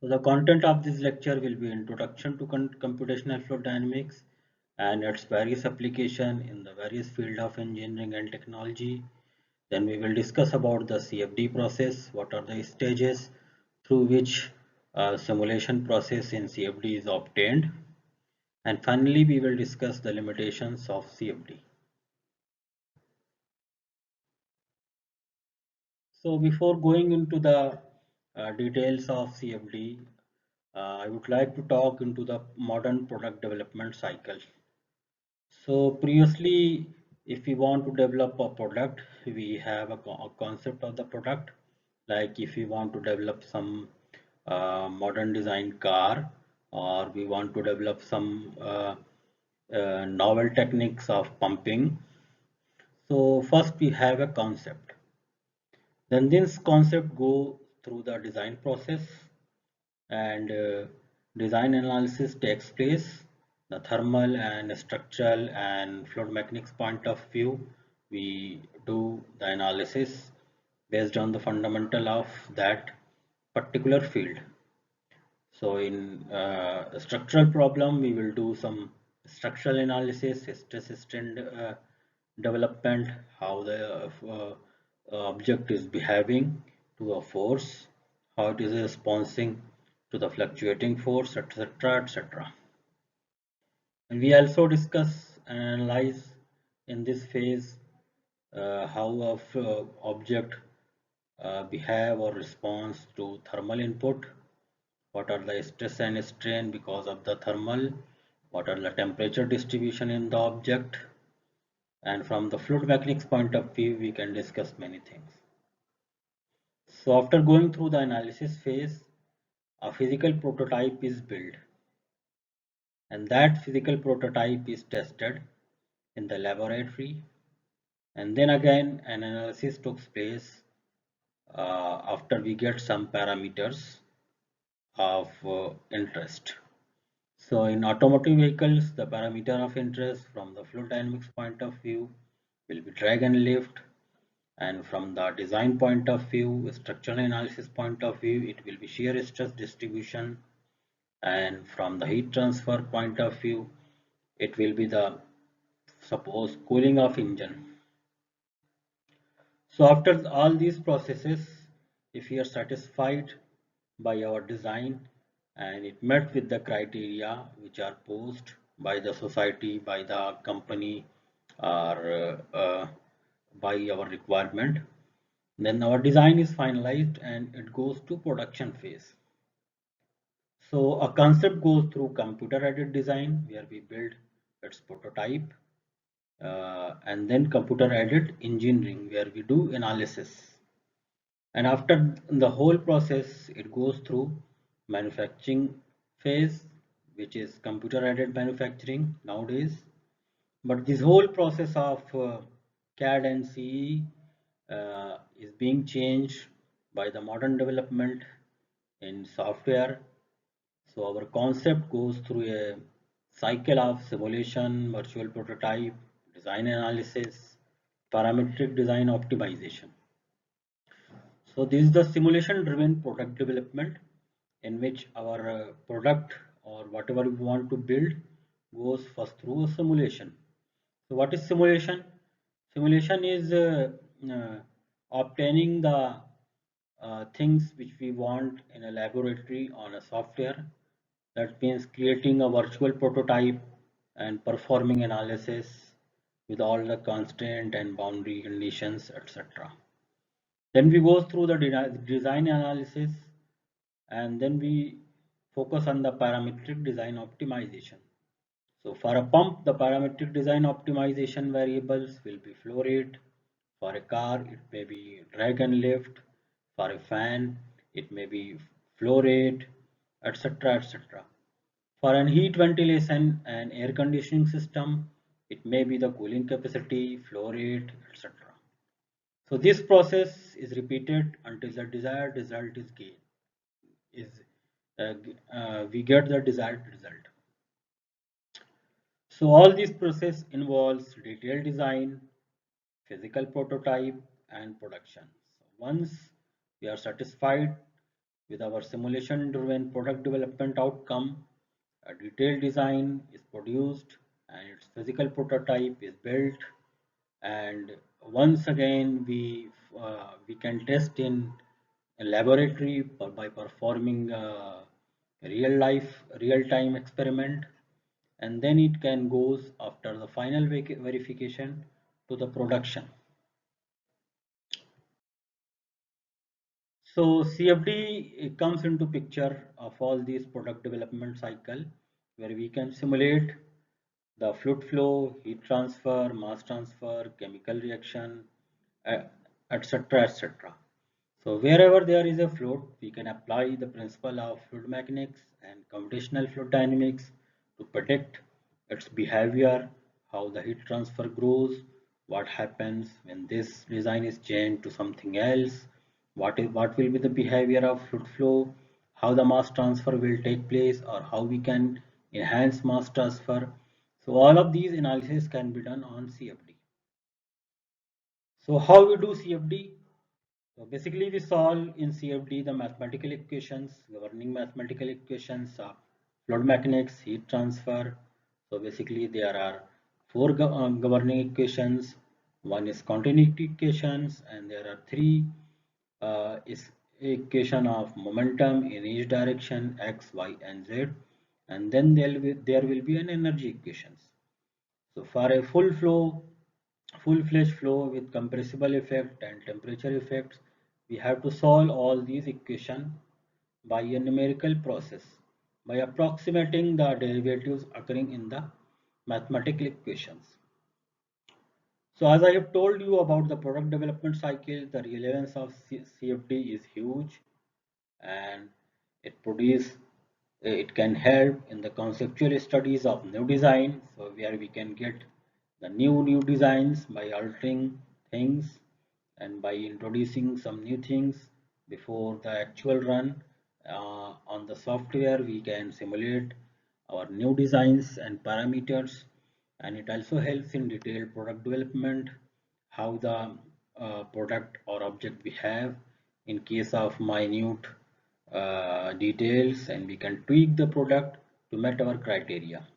So the content of this lecture will be introduction to computational fluid dynamics and its various application in the various field of engineering and technology. Then we will discuss about the CFD process, what are the stages through which simulation process in CFD is obtained. And finally, we will discuss the limitations of CFD. So before going into the details of CFD, I would like to talk into the modern product development cycle. So previously, if we want to develop a product, we have a concept of the product. Like if we want to develop some modern design car, or we want to develop some novel techniques of pumping. So first we have a concept. Then this concept go through the design process and design analysis takes place. The thermal and structural and fluid mechanics point of view, we do the analysis based on the fundamental of that particular field. So in structural problem, we will do some structural analysis, stress strain development, how the object is behaving to a force, how it is responding to the fluctuating force, etc., etc. And we also discuss and analyze in this phase how a object behave or responds to thermal input, what are the stress and strain because of the thermal, what are the temperature distribution in the object, and from the fluid mechanics point of view we can discuss many things. So after going through the analysis phase, a physical prototype is built, and that physical prototype is tested in the laboratory, and then again an analysis takes place after we get some parameters of interest. So in automotive vehicles, the parameter of interest from the fluid dynamics point of view will be drag and lift, and from the design point of view, structural analysis point of view, it will be shear stress distribution, and from the heat transfer point of view, it will be the suppose cooling of engine. So after all these processes, if we are satisfied by our design and it met with the criteria which are posed by the society, by the company, or by our requirement, then our design is finalized and it goes to production phase. So a concept goes through computer aided design where we build its prototype, and then computer aided engineering where we do analysis, and after the whole process it goes through manufacturing phase, which is computer aided manufacturing nowadays. But this whole process of CAD and CE is being changed by the modern development in software. So our concept goes through a cycle of simulation, virtual prototype, design analysis, parametric design optimization. So this is the simulation driven product development in which our product or whatever we want to build goes first through a simulation. So what is simulation? Simulation is obtaining the things which we want in a laboratory on a software. That means creating a virtual prototype and performing analysis with all the constraint and boundary conditions, etc. Then we go through the design analysis, and then we focus on the parametric design optimization. So for a pump, the parametric design optimization variables will be flow rate. For a car, it may be drag and lift. For a fan, it may be flow rate, etc., etc. For an heat ventilation and air conditioning system, it may be the cooling capacity, flow rate, etc. So this process is repeated until the desired result is gained. Is we get the desired result. So all this process involves detailed design, physical prototype, and production. So once we are satisfied With our simulation-driven product development outcome, a detailed design is produced and its physical prototype is built, and once again we can test in a laboratory by performing a real-time experiment, and then it can goes after the final verification to the production. So CFD comes into picture of all these product development cycle, where we can simulate the fluid flow, heat transfer, mass transfer, chemical reaction, uh, etc. etc. So wherever there is a fluid, we can apply the principle of fluid mechanics and computational fluid dynamics to predict its behavior, how the heat transfer grows, what happens when this design is changed to something else, what will be the behavior of fluid flow, how the mass transfer will take place, or how we can enhance mass transfer. So all of these analysis can be done on CFD. So how we do CFD? So basically we solve in CFD the mathematical equations, governing mathematical equations of fluid mechanics, heat transfer. So basically there are four governing equations. One is continuity equations, and there are three is equation of momentum in each direction x, y, and z. And then there will be an energy equations. So for a full-fledged flow with compressible effect and temperature effects, we have to solve all these equations by a numerical process by approximating the derivatives occurring in the mathematical equations. So as I have told you about the product development cycle, the relevance of CFD is huge, and it can help in the conceptual studies of new design, so where we can get the new designs by altering things and by introducing some new things before the actual run. On the software we can simulate our new designs and parameters, and it also helps in detailed product development, how the product or object we have in case of minute details, and we can tweak the product to meet our criteria.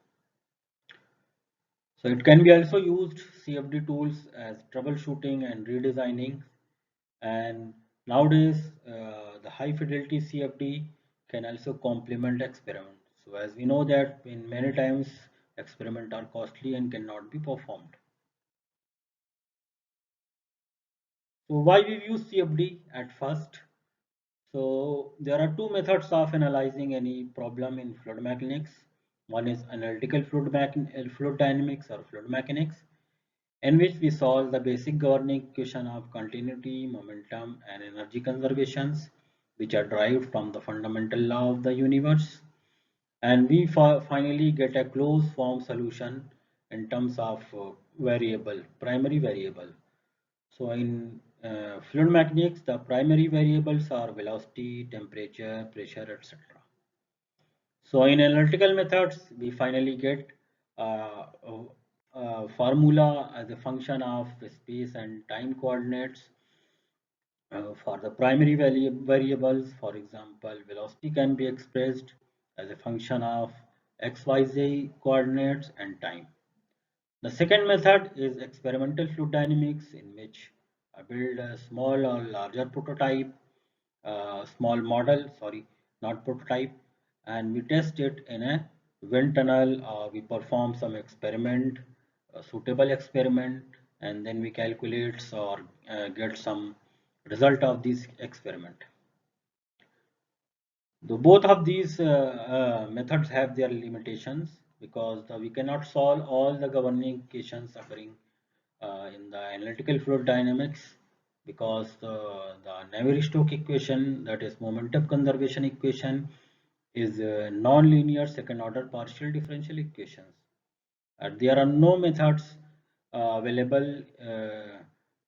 So it can be also used CFD tools as troubleshooting and redesigning, and nowadays the high fidelity CFD can also complement experiments. So as we know that in many times experiments are costly and cannot be performed. So why we use CFD at first? So there are two methods of analyzing any problem in fluid mechanics. One is analytical fluid dynamics or fluid mechanics, in which we solve the basic governing equation of continuity, momentum, and energy conservations, which are derived from the fundamental law of the universe. And we finally get a closed form solution in terms of primary variable. So in fluid mechanics, the primary variables are velocity, temperature, pressure, etc. So in analytical methods, we finally get a formula as a function of the space and time coordinates. For the primary variables, for example, velocity can be expressed as a function of xyz coordinates and time. The second method is experimental fluid dynamics, in which I build a small or larger prototype, small model, sorry, not prototype, and we test it in a wind tunnel. We perform some experiment, a suitable experiment, and then we calculate or get some result of this experiment. Both of these methods have their limitations, because we cannot solve all the governing equations occurring in the analytical fluid dynamics, because the Navier-Stokes equation, that is momentum conservation equation, is non-linear second order partial differential equations. There are no methods available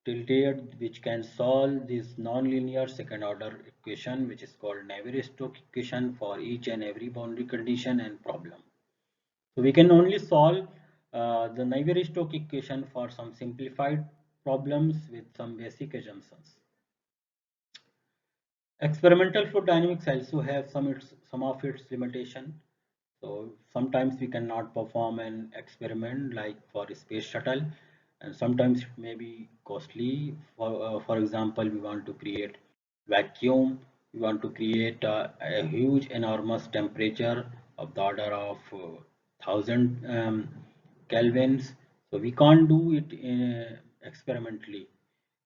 till date which can solve this non-linear second order equation, which is called Navier-Stokes equation, for each and every boundary condition and problem. So we can only solve the Navier-Stokes equation for some simplified problems with some basic assumptions. Experimental fluid dynamics also have some of its limitation. So sometimes we cannot perform an experiment like for a space shuttle, and sometimes it may be costly. For example, we want to create vacuum, we want to create a huge, enormous temperature of the order of 1000 kelvins. So we can't do it experimentally.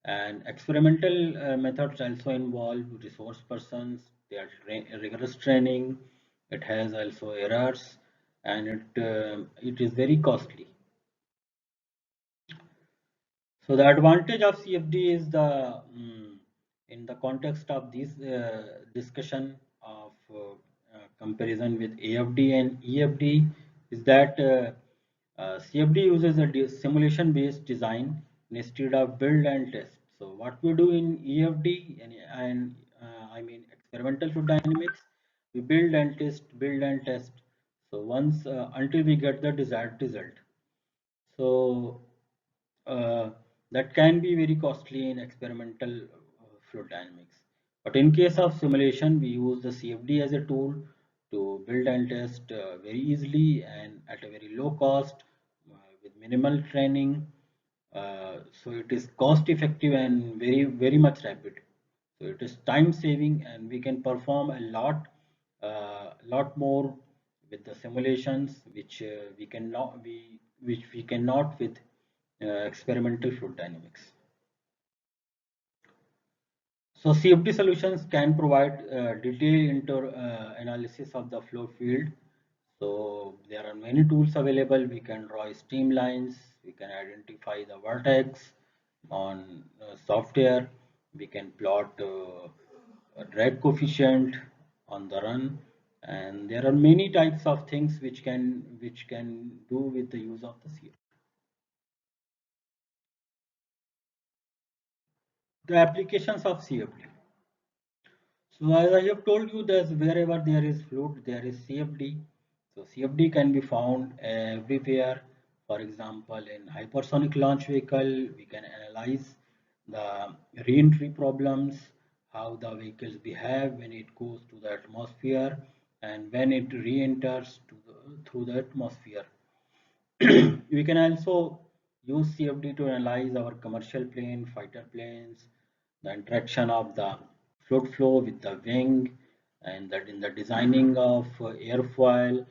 And experimental methods also involve resource persons, their rigorous training. It has also errors, and it is very costly. So the advantage of CFD is in the context of this discussion of comparison with AFD and EFD is that CFD uses a simulation-based design instead of build and test. So what we do in EFD and I mean experimental fluid dynamics, we build and test. So once until we get the desired result. So uh, that can be very costly in experimental fluid dynamics. But in case of simulation, we use the CFD as a tool to build and test very easily and at a very low cost with minimal training. So it is cost effective and very much rapid. So it is time saving and we can perform a lot more with the simulations which we cannot with experimental fluid dynamics. So CFD solutions can provide detailed analysis of the flow field. So there are many tools available. We can draw streamlines. We can identify the vertex on software. We can plot a drag coefficient on the run. And there are many types of things which can do with the use of the CFD. The applications of CFD. So as I have told you, there's wherever there is fluid, there is CFD. So CFD can be found everywhere. For example, in hypersonic launch vehicle, we can analyze the re-entry problems, how the vehicles behave when it goes to the atmosphere and when it re-enters through the atmosphere. We can also use CFD to analyze our commercial plane, fighter planes, the interaction of the fluid flow with the wing, and that in the designing of airfoil,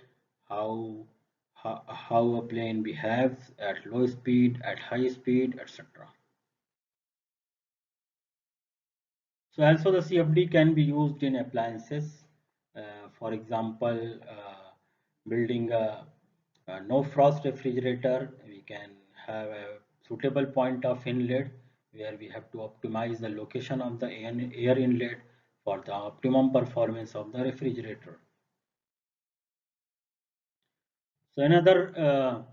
how, how a plane behaves at low speed, at high speed, etc. So also the CFD can be used in appliances. For example, building a no frost refrigerator, we can have a suitable point of inlet where we have to optimize the location of the air inlet for the optimum performance of the refrigerator. So another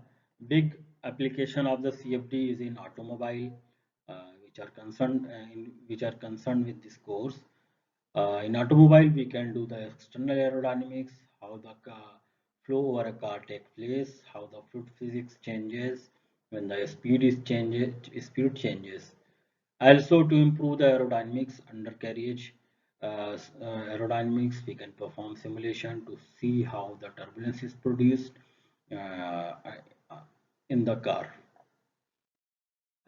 big application of the CFD is in automobile, which are concerned with this course. In automobile, we can do the external aerodynamics, how the flow over a car takes place, how the fluid physics changes when the speed changes. Also, to improve the aerodynamics, undercarriage aerodynamics, we can perform simulation to see how the turbulence is produced uh, in the car.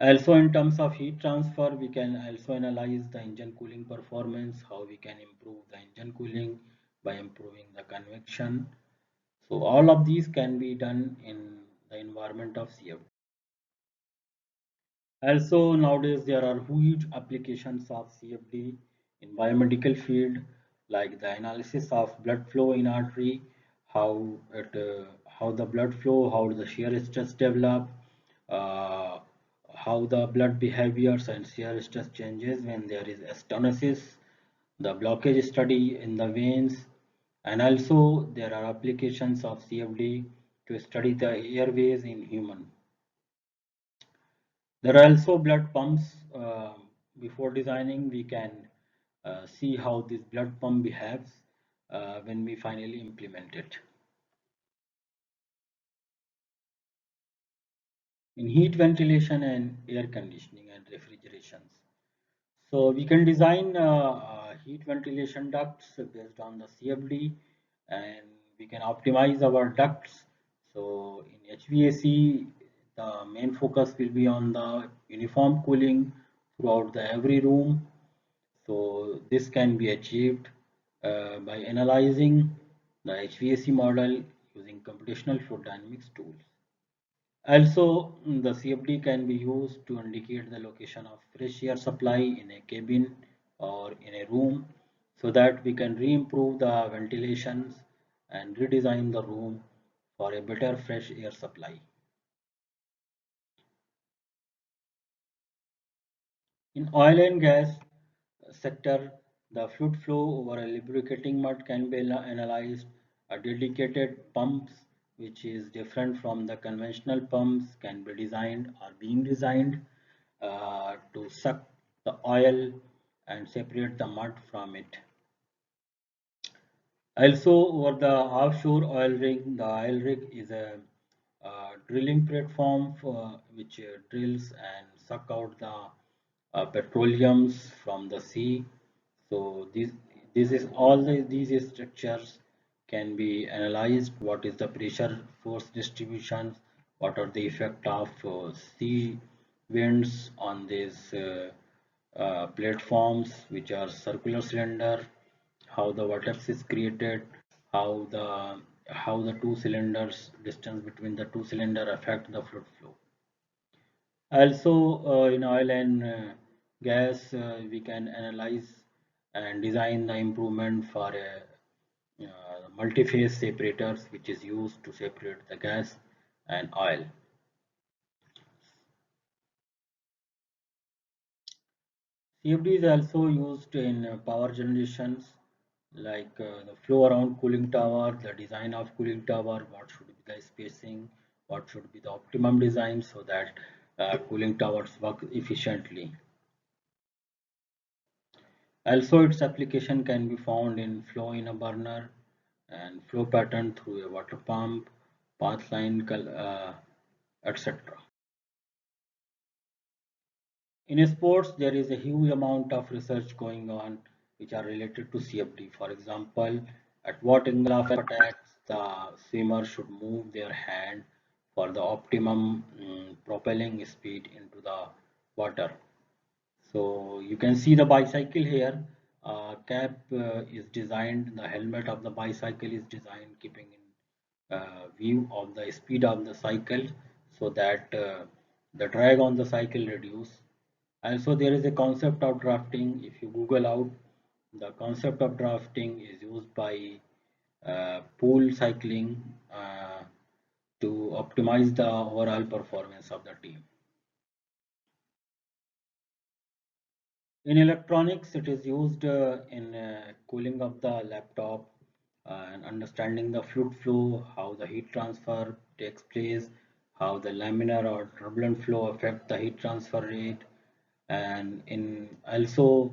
Also, in terms of heat transfer, we can also analyze the engine cooling performance, how we can improve the engine cooling by improving the convection. So all of these can be done in the environment of CFD. Also, nowadays there are huge applications of CFD in biomedical field, like the analysis of blood flow in artery, how the blood flow, how the shear stress develop, uh, how the blood behaviors and shear stress changes when there is stenosis, the blockage study in the veins, and also there are applications of CFD to study the airways in human. There are also blood pumps. Before designing, we can see how this blood pump behaves when we finally implement it. In heat ventilation and air conditioning and refrigerations. So we can design heat ventilation ducts based on the CFD, and we can optimize our ducts. So in HVAC, the main focus will be on the uniform cooling throughout the every room. So this can be achieved by analyzing the HVAC model using computational fluid dynamics tools. Also, the CFD can be used to indicate the location of fresh air supply in a cabin or in a room so that we can re-improve the ventilations and redesign the room for a better fresh air supply. In oil and gas sector, the fluid flow over a lubricating mud can be analyzed. A dedicated pumps, which is different from the conventional pumps, can be designed or being designed to suck the oil and separate the mud from it. Also, over the offshore oil rig, the oil rig is a drilling platform which drills and suck out the petroleums from the sea. So this is all these structures can be analyzed. What is the pressure force distributions? What are the effect of sea winds on these platforms, which are circular cylinder? How the vortex is created, how the two cylinders distance between the two cylinder affect the fluid flow. Also, in oil and gas, we can analyze and design the improvement for a multi-phase separators, which is used to separate the gas and oil. CFD is also used in power generations, like the flow around cooling tower, the design of cooling tower, what should be the spacing, what should be the optimum design so that cooling towers work efficiently. Also, its application can be found in flow in a burner and flow pattern through a water pump, path line, etc. In sports, there is a huge amount of research going on which are related to CFD. For example, at what angle of attacks the swimmer should move their hand for the optimum propelling speed into the water. So you can see the bicycle here. Cap is designed, the helmet of the bicycle is designed keeping in view of the speed of the cycle so that the drag on the cycle reduce. Also, there is a concept of drafting. If you Google out, the concept of drafting is used by pool cycling to optimize the overall performance of the team. In electronics, it is used in cooling of the laptop and understanding the fluid flow, how the heat transfer takes place, how the laminar or turbulent flow affect the heat transfer rate, and in also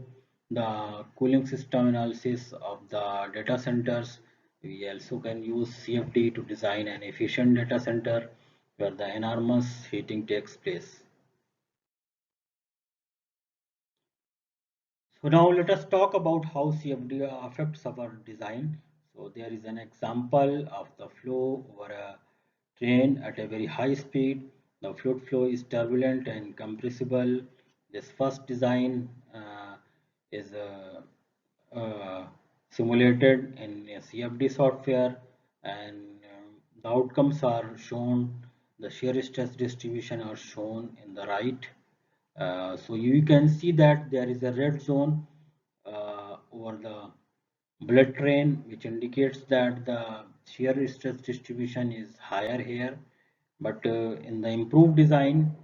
the cooling system analysis of the data centers. We also can use CFD to design an efficient data center where the enormous heating takes place. So now let us talk about how CFD affects our design. So there is an example of the flow over a train at a very high speed. The fluid flow is turbulent and compressible. This first design is simulated in a CFD software, and the outcomes are shown. The shear stress distribution are shown in the right. So you can see that there is a red zone over the blood train, which indicates that the shear stress distribution is higher here. But in the improved design,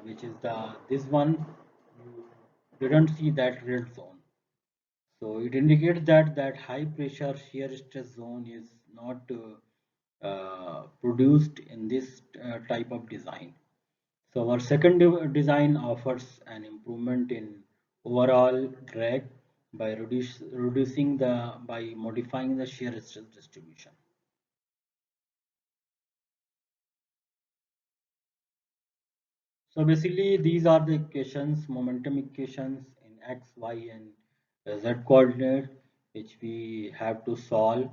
which is the this one, you didn't see that red zone. So it indicates that high pressure shear stress zone is not produced in this type of design. So our second design offers an improvement in overall drag by reducing the by modifying the shear stress distribution. So basically these are the equations, momentum equations in x, y and z coordinate which we have to solve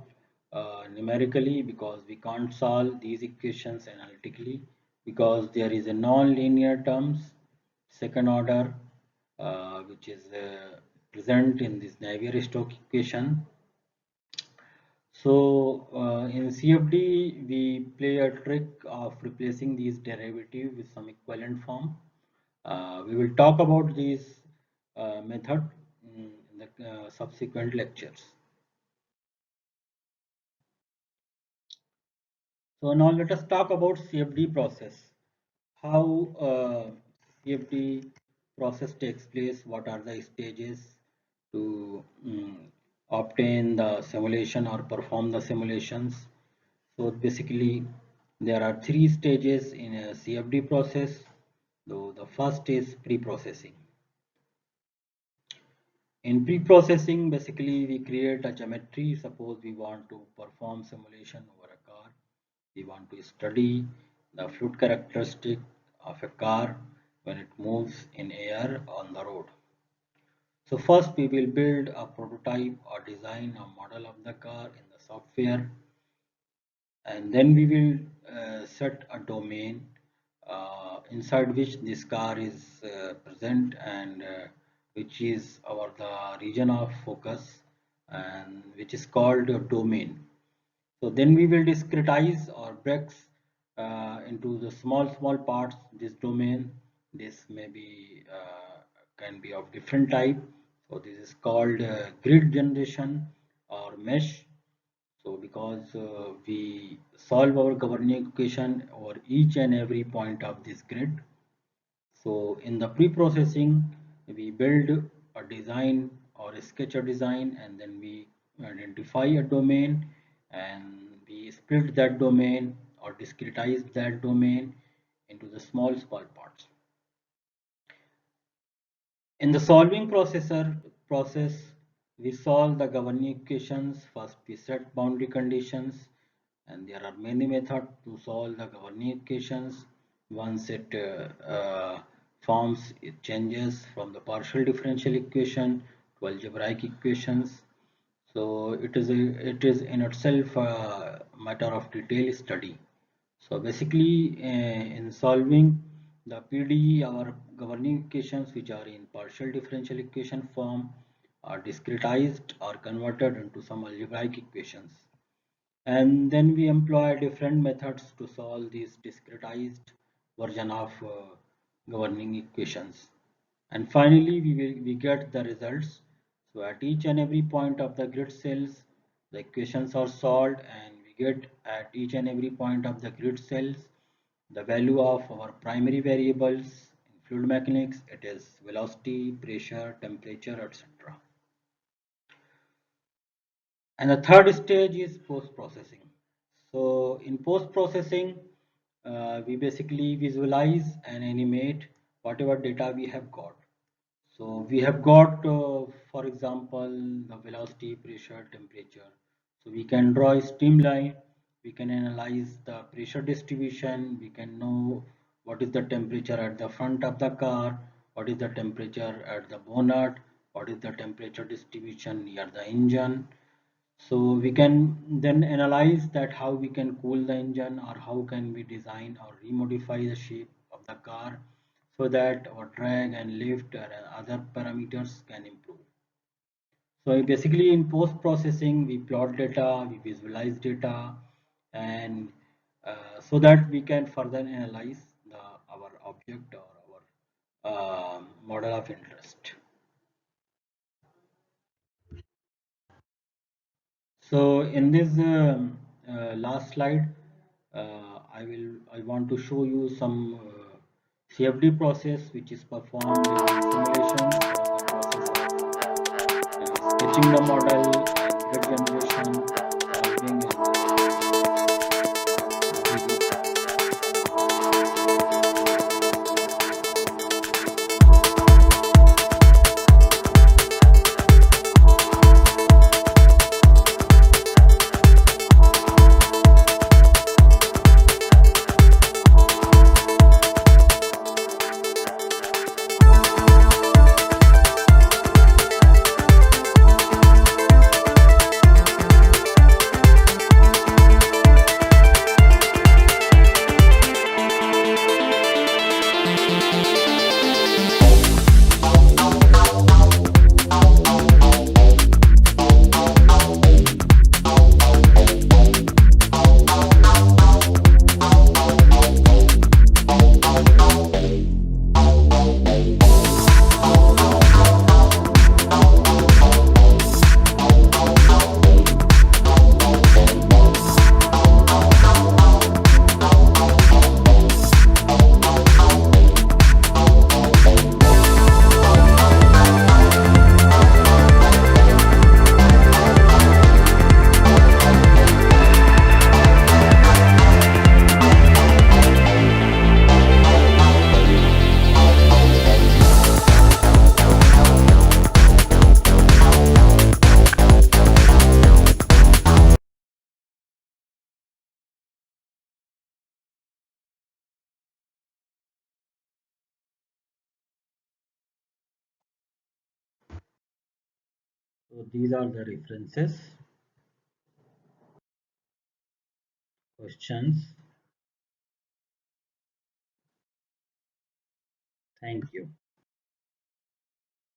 numerically, because we can't solve these equations analytically because there is a non-linear terms second order which is present in this Navier-Stokes equation. So in CFD, we play a trick of replacing these derivatives with some equivalent form. We will talk about this method in the subsequent lectures. So now let us talk about CFD process. How CFD process takes place, what are the stages to obtain the simulation or perform the simulations. So basically there are three stages in a CFD process. Though the first is pre-processing. In pre-processing, basically we create a geometry. Suppose we want to perform simulation over a car. We want to study the fluid characteristic of a car when it moves in air on the road. So first we will build a prototype or design a model of the car in the software, and then we will set a domain inside which this car is present, and which is our the region of focus, and which is called a domain. So then we will discretize or breaks into the small parts this domain. This may be can be of different type. So this is called grid generation or mesh. So because we solve our governing equation over each and every point of this grid. So in the pre-processing, we build a design or a sketch a design, and then we identify a domain, and we split that domain or discretize that domain into the small parts. In the solving process, we solve the governing equations. First, we set boundary conditions, and there are many methods to solve the governing equations. Once it changes from the partial differential equation to algebraic equations. So it is in itself a matter of detailed study. So basically, in solving the PDE, our governing equations which are in partial differential equation form are discretized or converted into some algebraic equations. And then we employ different methods to solve these discretized version of governing equations. And finally, we get the results. So at each and every point of the grid cells, the equations are solved, and we get at each and every point of the grid cells the value of our primary variables. In fluid mechanics, it is velocity, pressure, temperature, etc. And the third stage is post-processing. So in post-processing, we basically visualize and animate whatever data we have got. So we have got, for example, the velocity, pressure, temperature. So we can draw a streamline. We can analyze the pressure distribution. We can know what is the temperature at the front of the car, what is the temperature at the bonnet, what is the temperature distribution near the engine. So we can then analyze that how we can cool the engine, or how can we design or remodify the shape of the car so that our drag and lift or other parameters can improve. So basically in post processing, we plot data, we visualize data, and so that we can further analyze our object or our model of interest. So in this last slide, I want to show you some CFD process which is performed in simulations for the process of sketching the model and grid generation, solving So these are the references, questions. Thank you.